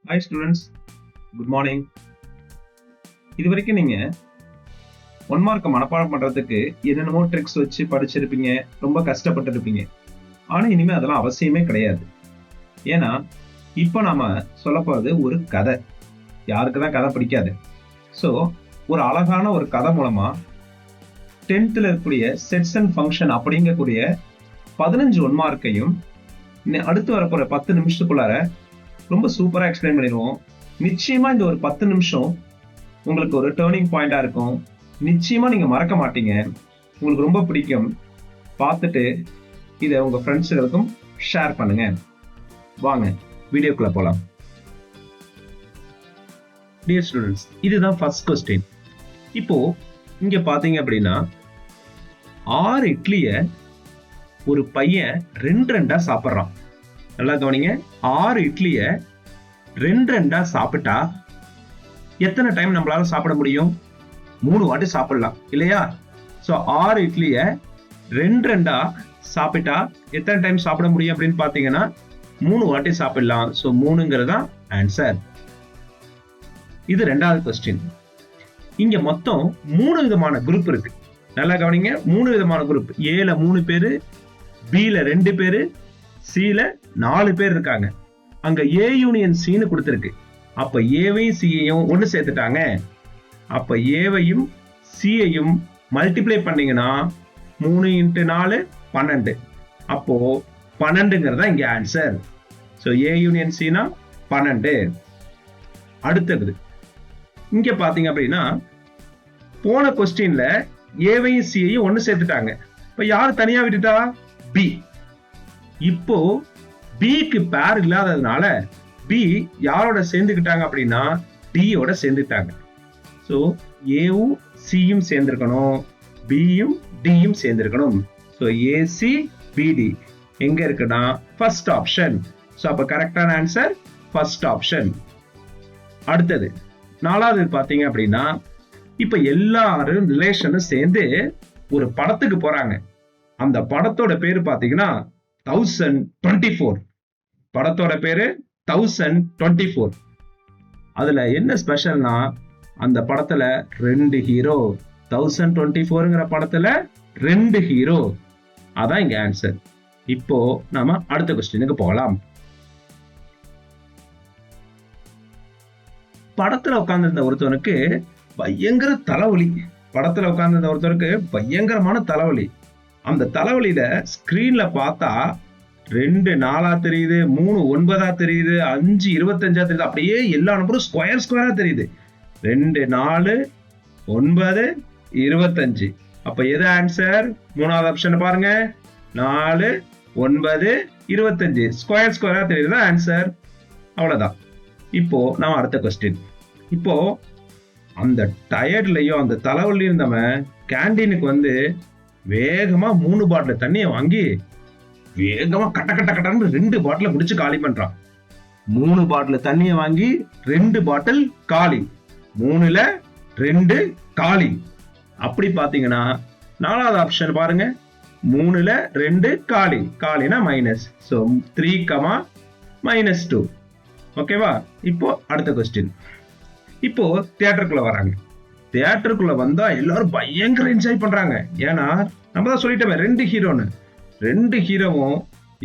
Hi students, good morning. இது வரைக்கும் நீங்க 1 மார்க்கை மனப்பாடம் பண்றதுக்கு என்னென்னமோ ட்ரிக்ஸ் வச்சு படிச்சிருப்பீங்க, ரொம்ப கஷ்டப்பட்டு இருப்பீங்க. ஆனா இனிமே அதெல்லாம் அவசியமே கிடையாது. ஏன்னா இப்போ நாம சொல்ல போறது ஒரு கதை. யாருக்கு தான் கதை பிடிக்காது? ஸோ ஒரு அழகான ஒரு கதை மூலமா 10th இருக்கக்கூடிய செட்ஸ் அண்ட் ஃபங்க்ஷன் அப்படிங்கக்கூடிய 15 1 மார்க்கையும் அடுத்து வரப்போற 10 நிமிஷத்துக்குள்ளார ரொம்ப சூப்பரா எக்ஸ்பிளைன் பண்ணிடுவோம். நிச்சயமா இந்த ஒரு 10 நிமிஷம் உங்களுக்கு ஒரு டேர்னிங் பாயிண்டா இருக்கும். நிச்சயமா நீங்க மறக்க மாட்டீங்க. உங்களுக்கு ரொம்ப பிடிக்கும். பார்த்துட்டு இதை உங்க ஃப்ரெண்ட்ஸுகளுக்கும் ஷேர் பண்ணுங்க. வாங்க வீடியோக்குள்ள போலாம். டியர் ஸ்டூடெண்ட்ஸ், இதுதான் ஃபர்ஸ்ட் கொஸ்டின். இப்போ இங்க பாத்தீங்க அப்படின்னா 6 இட்லியை ஒரு பையன் 2 சாப்பிட்றான். நல்லா கவனிங்க. 6 இட்லியை 2 சாப்பிட்டா எத்தனை டைம் நம்மளால சாப்பிட முடியும்? 3 வாட்டி சாப்பிடலாம் இல்லையா? ஸோ 6 இட்லியை 2 சாப்பிட்டா எத்தனை டைம் சாப்பிட முடியும் அப்படின்னு பாத்தீங்கன்னா 3 வாட்டி சாப்பிடலாம். ஸோ 3ங்கிறதா ஆன்சர். இது 2வது கொஸ்டின். இங்க மொத்தம் 3 விதமான குரூப் இருக்கு. நல்லா கவனிங்க. 3 விதமான குரூப். ஏல 3 பேரு, பில 2 பேரு, சில 4 பேர் இருக்காங்க. அங்க ஏ யூனியன் சின்னு கொடுத்திருக்கு. அப்ப ஏவையும் சியையும் ஒண்ணு சேர்த்துட்டாங்க. அப்ப ஏவையும் சியையும் மல்டிப்ளை பண்ணீங்கன்னா 3 × 4 12. அப்போ 12ங்கிறதா இங்க ஆன்சர். ஸோ ஏ யூனியன் சினா 12. அடுத்தது இங்க பாத்தீங்க அப்படின்னா போன கொஸ்டின்ல ஏவையும் சியையும் ஒண்ணு சேர்த்துட்டாங்க. இப்ப யார் தனியா விட்டுட்டா? பி. இப்போ பிக்கு பேர் இல்லாததுனால பி யாரோட சேர்ந்துக்கிட்டாங்க அப்படின்னா டியோட சேர்ந்துட்டாங்க. ஸோ ஏவும் சியும் சேர்ந்திருக்கணும், பியும் டியும் சேர்ந்திருக்கணும். ஸோ ஏசி பிடி எங்க இருக்குன்னா ஃபர்ஸ்ட் ஆப்ஷன். ஸோ அப்ப கரெக்டான ஆன்சர் ஃபர்ஸ்ட் ஆப்ஷன். அடுத்தது 4வது பாத்தீங்க அப்படின்னா இப்ப எல்லாரும் ரிலேஷனும் சேர்ந்து ஒரு படத்துக்கு போறாங்க. அந்த படத்தோட பேரு பாத்தீங்கன்னா 1024. படத்தோட பேரு 1024. அதுல என்ன ஸ்பெஷல்னா அந்த படத்துல 2 ஹீரோ. 1024ங்கிற படத்துல 2 ஹீரோ. அதான் இங்க ஆன்சர். இப்போ நாம அடுத்த கொஸ்டினுக்கு போகலாம். படத்துல உட்கார்ந்திருந்த ஒருத்தவனுக்கு பயங்கர தலைவலி. படத்துல உட்கார்ந்திருந்த ஒருத்தருக்கு பயங்கரமான தலைவலி. அந்த தலைவலியில ஸ்கிரீன்ல பார்த்தா 2 4 தெரியுது, 3 9 தெரியுது, 5 25 தெரியுது. அப்படியே எல்லா நம்பரும் ஸ்கொயரா தெரியுது. 2 4 9 25. அப்ப எது ஆன்சர்? 3வது ஆப்ஷன் பாருங்க. 4 9 25 ஸ்கொயரா தெரியுது ஆன்சர். அவ்வளவுதான். இப்போ நான் அடுத்த கொஸ்டின். இப்போ அந்த டயர்ட்லயும் அந்த தலைவலியும் இருந்தவன் கேண்டீனுக்கு வந்து வேகமா 3 பாட்டில் தண்ணியை வாங்கி வேகமா கட்டன்னு 2 பாட்டில முடிச்சு காலி பண்றான். 3 பாட்டில் தண்ணியை வாங்கி 2 பாட்டில் காலி. 3ல 2 காலி. அப்படி பாத்தீங்கன்னா 4வது ஆப்ஷன் பாருங்க. 3ல 2 காலி. காலினா மைனஸ். ஸோ 3, -2. ஓகேவா? இப்போ அடுத்த கொஸ்டின். இப்போ தியேட்டருக்குள்ள வராங்க. தியேட்டருக்குள்ள வந்தா எல்லாரும் பயங்கர என்ஜாய் பண்றாங்க. ஏன்னா நம்ம தான் சொல்லிட்டோமே 2 ஹீரோன்னு. 2 ஹீரோவும்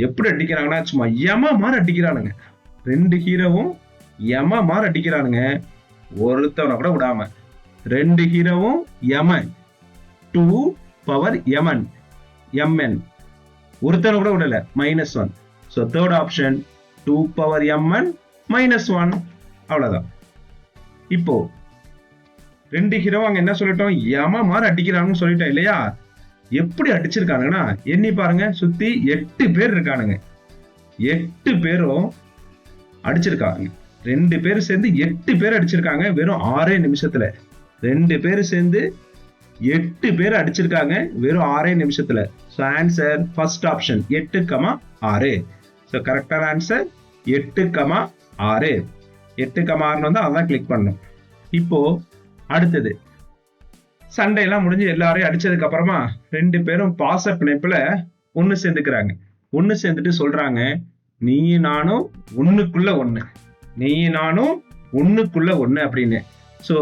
எப்படி அடிக்கிறாங்கன்னா சும்மா யம மாதிரி அடிக்கிறானுங்க. 2 ஹீரோவும் யம மாதிரி அடிக்கிறானுங்க. ஒருத்தவனை கூட விடாம. 2 ஹீரோவும் யமன். 2 பவர் யமன். எம்என். ஒருத்தனை கூட விடல. -1. So 3rd option 2 power M N -1. அவ்வளவுதான். இப்போ 2 ஹீரோ அங்க என்ன சொல்லிட்டோம்? யம மாதிரி அடிக்கிறாங்கன்னு சொல்லிட்டோம் இல்லையா? எப்படி அடிச்சிருக்கானுங்கன்னா எண்ணி பாருங்க. சுத்தி 8 பேர் இருக்கானுங்க. 8 பேரும் அடிச்சிருக்காங்க. 2 பேர் சேர்ந்து 8 பேர் அடிச்சிருக்காங்க வெறும் 6 நிமிஷத்துல. 2 பேர் சேர்ந்து 8 பேர் அடிச்சிருக்காங்க வெறும் 6 நிமிஷத்துல. So answer first option 8, 6. So கரெக்டான ஆன்சர் 8, 6. 8, 6 வந்து அதான் கிளிக் பண்ணும். இப்போ அடுத்தது சண்டையெல்லாம் முடிஞ்சு எல்லாரையும் அடிச்சதுக்கு அப்புறமா 2 பேரும் பாச பிணைப்புல ஒண்ணு சேர்ந்துக்கிறாங்க. ஒண்ணு சேர்ந்துட்டு சொல்றாங்க, நீ நானும் ஒண்ணுக்குள்ள ஒண்ணு. நீ நானும் ஒண்ணுக்குள்ள ஒண்ணு அப்படின்னு. சோ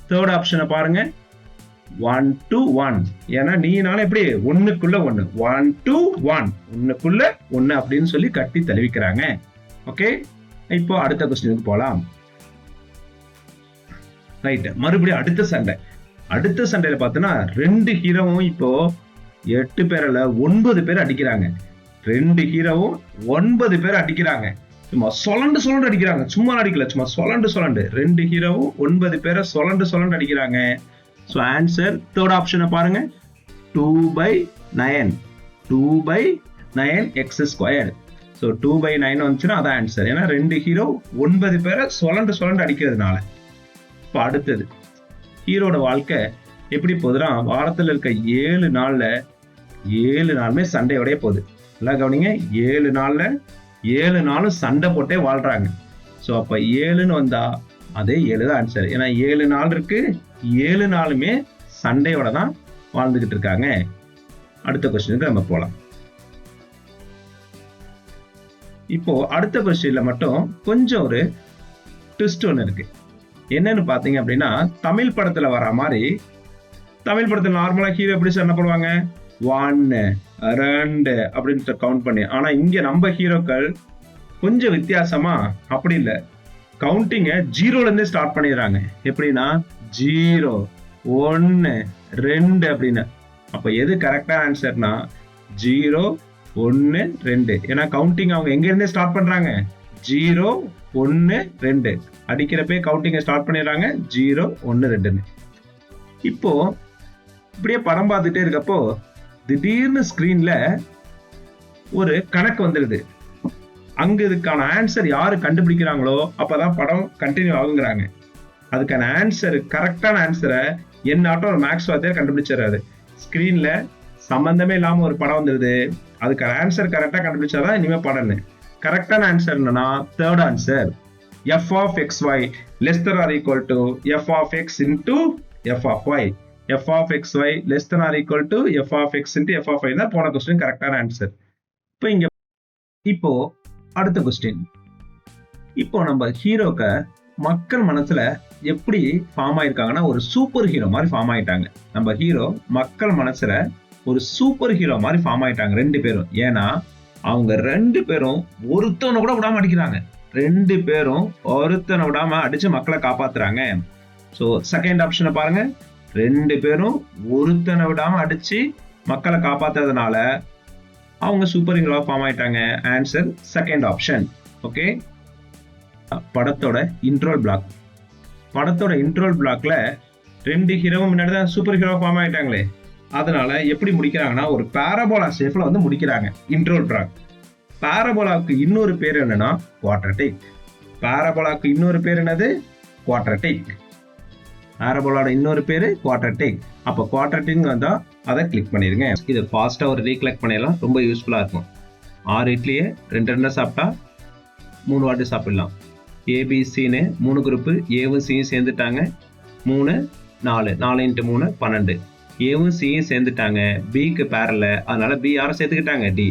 தேர்ட் ஆப்ஷனை பாருங்க, 1 to 1. ஏன்னா நீ நானும் எப்படி ஒண்ணுக்குள்ள ஒண்ணு, 1 to 1, ஒண்ணுக்குள்ள ஒண்ணு அப்படின்னு சொல்லி கட்டி தழுவிக்கிறாங்க. ஓகே, இப்போ அடுத்த கொஸ்டினுக்கு போலாம். ரைட், மறுபடியும் அடுத்த சண்டையில பார்த்தோன்னா 2 ஹீரோவும் இப்போ 8 பேர்ல 9 பேர் அடிக்கிறாங்க. 2 ஹீரோவும் 9 பேர் அடிக்கிறாங்க. சும்மா சொலண்டு அடிக்கிறாங்க, சும்மா அடிக்கல, சும்மா சொலண்டு 2 ஹீரோவும் 9 பேரை சொலண்டு அடிக்கிறாங்க. ஸோ ஆன்சர் தேர்ட் ஆப்ஷனை பாருங்க, 2/9, 2/9 x². ஸோ 2/9 வந்துச்சுன்னா அதான் ஆன்சர். ஏன்னா 2 ஹீரோ 9 பேரை சொலண்டு அடிக்கிறதுனால. இப்போ அடுத்தது, ஹீரோட வாழ்க்கை எப்படி போகுதுன்னா, வாரத்தில் இருக்க 7 நாள்ல 7 நாளுமே சண்டையோடய போகுது. எல்லாம் கவனிங்க, 7 நாளும் சண்டை போட்டே வாழ்றாங்க. ஸோ அப்ப 7ன்னு வந்தா அதே 7 தான் ஆன்சர். ஏன்னா 7 நாள் இருக்கு, 7 நாளுமே சண்டையோட தான் வாழ்ந்துகிட்டு இருக்காங்க. அடுத்த கொஸ்டினுக்கு நம்ம போலாம். இப்போ அடுத்த கொஸ்டின்ல மட்டும் கொஞ்சம் ஒரு ட்விஸ்ட் ஒன்று இருக்கு. என்னன்னு பாத்தீங்க அப்படின்னா, தமிழ் படத்துல வர மாதிரி, தமிழ் படத்துல நார்மலா ஹீரோ எப்படி சண்டை போடுவாங்க, 1 2 அப்படின்னு கவுண்ட் பண்ணி. ஆனா இங்க நம்ம ஹீரோக்கள் கொஞ்சம் வித்தியாசமா அப்படி இல்லை, கவுண்டிங்க 0ல இருந்தே ஸ்டார்ட் பண்ணிடுறாங்க. எப்படின்னா 0 1 2 அப்படின்னு. அப்ப எது கரெக்டா ஆன்சர்னா 0 1 2. ஏன்னா கவுண்டிங் அவங்க எங்க இருந்தே ஸ்டார்ட் பண்றாங்க, 0 1 2 அடிக்கிறப்பே கவுண்டிங்க ஸ்டார்ட் பண்ணிடுறாங்க, 0 1 2ன்னு. இப்போ இப்படியே படம் பார்த்துட்டே இருக்கப்போ திடீர்னு ஸ்கிரீன்ல ஒரு கணக்கு வந்துடுது. அங்க இதுக்கான ஆன்சர் யாரு கண்டுபிடிக்கிறாங்களோ அப்பதான் படம் கண்டினியூ ஆகுங்கிறாங்க. அதுக்கான ஆன்சர், கரெக்டான ஆன்சரை என்னாட்டம் ஒரு மேக்ஸ் வாத்தியார் கண்டுபிடிச்சிடறாரு. ஸ்கிரீன்ல சம்பந்தமே இல்லாம ஒரு படம் வந்துருது, அதுக்கான ஆன்சர் கரெக்டா கண்டுபிடிச்சாதான் இனிமே படம்னு. கரெக்டான ஆன்சர் என்னன்னா third answer, f(xy) less than or equal to f(x) into f(y). f(xy) less than or equal to f(x) into f(y) தான் போன கொஸ்டின் கரெக்டான ஆன்சர். இப்போ அடுத்த கொஸ்டின். இப்போ நம்ம ஹீரோக்க மக்கள் மனசுல எப்படி ஃபார்ம் ஆயிருக்காங்கன்னா, ஒரு சூப்பர் ஹீரோ மாதிரி ஃபார்ம் ஆயிட்டாங்க. நம்ம ஹீரோ மக்கள் மனசுல ஒரு சூப்பர் ஹீரோ மாதிரி ஃபார்ம் ஆயிட்டாங்க 2 பேரும். ஏன்னா அவங்க 2 பேரும் ஒருத்தனை கூட விடாம அடிக்கிறாங்க. 2 பேரும் ஒருத்தனை விடாம அடிச்சு மக்களை காப்பாத்துறாங்க. ஸோ செகண்ட் ஆப்ஷனை பாருங்க, 2 பேரும் ஒருத்தனை விடாம அடிச்சு மக்களை காப்பாத்துறதுனால அவங்க சூப்பர் ஹீரோ ஃபார்ம் ஆயிட்டாங்க. Answer second option. ஓகே, படத்தோட இன்ட்ரோல் பிளாக். படத்தோட இன்ட்ரோல் பிளாக்ல 2 ஹீரோவும் முன்னாடி தான் சூப்பர் ஹீரோ ஃபார்ம் ஆயிட்டாங்களே, அதனால எப்படி முடிக்கிறாங்கன்னா ஒரு பாராபோலா ஷேப்ல வந்து முடிக்கிறாங்க இன்ட்ரோல் பிளாக். பாராபோலாவுக்கு இன்னொரு பேர் என்னன்னா குவாட்ரட்டிக். பாராபோலாவுக்கு இன்னொரு பேர் என்னது, குவாட்ரட்டிக். பாராபோலாவோட இன்னொரு பேரு குவாட்ரட்டிக். அப்போ குவாட்ரட்டிக் வந்தா அதை கிளிக் பண்ணிருங்க. இது ஃபாஸ்டா ஒரு ரீகலெக்ட் பண்ணிடலாம், ரொம்ப யூஸ்ஃபுல்லா இருக்கும். 6 இட்லியே 2 சாப்பிட்டா 3 வாட்டி சாப்பிடலாம். ஏபிசின்னு 3 குரூப்பு, ஏவும் சியும் சேர்ந்துட்டாங்க, 3 4 4 × 3 12. ஏவும் சியும் சேர்ந்துட்டாங்க, பிக்கு பேரல, அதனால பி யாரும் சேர்த்துக்கிட்டாங்க, டி.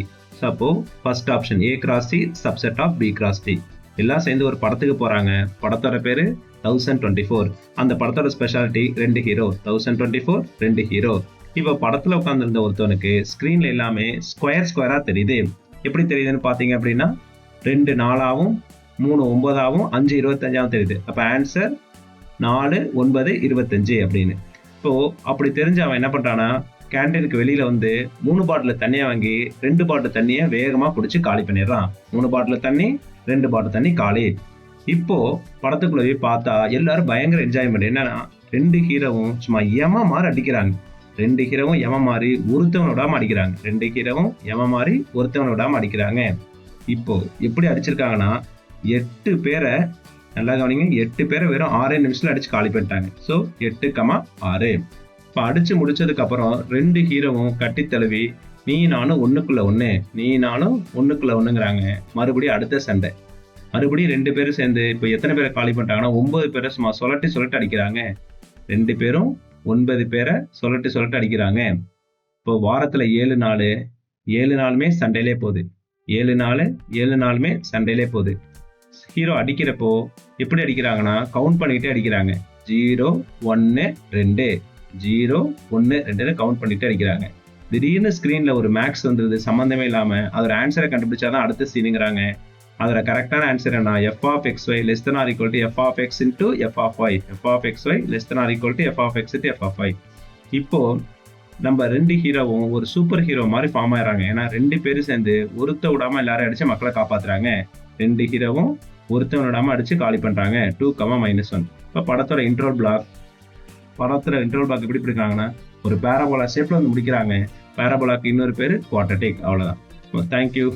அப்போ first option A cross C subset of B cross D. எல்லாம் சேர்ந்து ஒரு படத்துக்கு போறாங்க. படத்தோட பேரு 1024. அந்த படத்தோட ஸ்பெஷாலிட்டி 2 ஹீரோ, 1024 2 ஹீரோ. இப்போ படத்துல உட்கார்ந்துருந்த ஒருத்தவனுக்கு ஸ்கிரீன்ல எல்லாமே ஸ்கொயரா தெரியுது. எப்படி தெரியுதுன்னு பாத்தீங்க அப்படின்னா 2 4ஆவும் 3 9ஆவும் 5 25ஆவும் தெரியுது. அப்ப ஆன்சர் 4 9 25 அப்படின்னு. இப்போ அப்படி தெரிஞ்ச அவன் என்ன பண்றானா, கேண்டீனுக்கு வெளியில வந்து 3 பாட்டில் தண்ணியை வாங்கி 2 பாட்டில் தண்ணியை வேகமா குடிச்சு காலி பண்ணிடுறான். 3 பாட்டில் தண்ணி 2 பாட்டில் தண்ணி காலி. இப்போ படத்துக்குள்ள போய் பார்த்தா எல்லாரும் பயங்கர என்ஜாய்மெண்ட். என்னன்னா 2 ஹீரோவும் சும்மா எம மாதிரி அடிக்கிறாங்க. 2 ஹீரோவும் எம மாதிரி ஒருத்தவனை விடாம அடிக்கிறாங்க. 2 ஹீரோவும் எம மாதிரி ஒருத்தவனை விடாம அடிக்கிறாங்க. இப்போ எப்படி அடிச்சிருக்காங்கன்னா 8 பேரை, நல்லா கவனிங்க, 8 பேரை வெறும் 6 நிமிஷத்துல அடிச்சு காலி பண்ணிட்டாங்க. ஸோ 8,6. இப்போ அடிச்சு முடிச்சதுக்கு அப்புறம் 2 ஹீரோவும் கட்டி தழுவி நீ நானும் ஒண்ணுக்குள்ள ஒண்ணு, நீ நானும் ஒண்ணுக்குள்ள ஒண்ணுங்கிறாங்க. மறுபடியும் அடுத்த சண்டை, மறுபடியும் 2 பேரும் சேர்ந்து இப்போ எத்தனை பேரை காலி பண்ணிட்டாங்கன்னா 9 பேரை சும்மா சொல்லட்டி அடிக்கிறாங்க. 2 பேரும் 9 பேரை சொல்லட்டி அடிக்கிறாங்க. இப்போ வாரத்துல 7 நாள், 7 நாளுமே சண்டையிலே போகுது. 7 நாளுமே சண்டையிலே போகுது. ஹீரோ அடிக்கிறப்போ எப்படி அடிக்கிறாங்கன்னா கவுண்ட் பண்ணிக்கிட்டே அடிக்கிறாங்க. 0 1 2 0 1 2 கவுண்ட் பண்ணிட்டு அடிக்கிறாங்க. திடீர்னு ஸ்கிரீன்ல ஒரு மேக்ஸ் வந்துருது சம்பந்தமே இல்லாம. அதோட ஆன்சரை கண்டுபிடிச்சாதான் அடுத்த சீனுங்கிறாங்க. அதோட கரெக்டான ஆன்சர் என்ன? f of xy less than or equal to f of x into f of y. f of xy less than or equal to f of x into f of y. இப்போ நம்ம 2 ஹீரோவும் ஒரு super hero மாதிரி form ஆயிடுறாங்க. ஏன்னா 2 பேரும் சேர்ந்து ஒருத்த விடாம எல்லாரும் அடிச்சு மக்களை காப்பாத்துறாங்க. 2 ஹீரோவும் ஒருத்தன் விடாம அடிச்சு காலி பண்றாங்க. 2, -1. இப்போ படத்தோட இன்ட்ரோல் பிளாக் எப்படி இருக்காங்கன்னா ஒரு பேராபோலா ஷேப்ல வந்து முடிக்கிறாங்க. பேராபோலாக்கு இன்னொரு பேரு குவாட்ரடிக். அவ்வளவுதான். தேங்க்யூ.